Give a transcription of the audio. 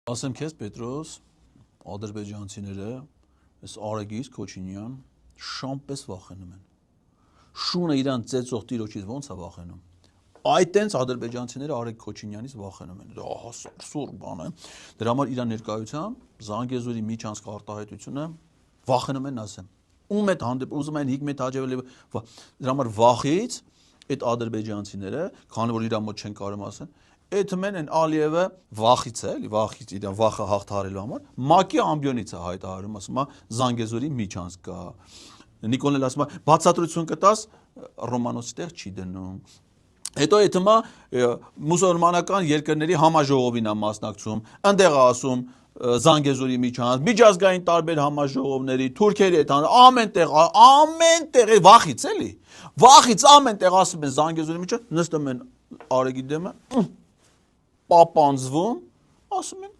Ասեմ քեզ Պետրոս, ադրբեջանցիները, այս Արեգից Քոչինյան շամպես վախենում են։ Շունը իրան ծեծող տիրոջից ոնց է վախենում։ Այդ տենց ադրբեջանցիները Արեգ Քոչինյանից վախենում են։ Ահա սուր բան է։ Դրա համար իրան ներկայությամբ Զանգեզուրի միջանցք արտահայտությունը վախենում են ասեմ։ Ում հետ հանդեպ ուզում են Հիկմետ Հաջևելի դրա համար վախից այդ ադրբեջանցիները, քանի որ իրա մոտ չեն կարող ասեն, այդ մեն Ալիևը վախից է, էլի վախից իր վախը հաղթահարելու համար ՄԱԿ-ի ամբիոնից է հայտարարում, ասում է Զանգեզուրի միջանցք կա։ Նիկոլն ասում է բացատրություն կտաս Ռոմանոսի տեղ չի դնում։ Հետո այդ հիմա մուսուլմանական երկրների համաժողովին է մասնակցում, այնտեղ է ասում Զանգեզուրի միջանցք, միջազգային տարբեր համաժողովների, Թուրքիայի հետ ամեն տեղ վախից էլի։ Վախից ամեն տեղ ասում են Զանգեզուրի միջանցք, նստում են Արեգի դեմը, պապանձվում, ասում են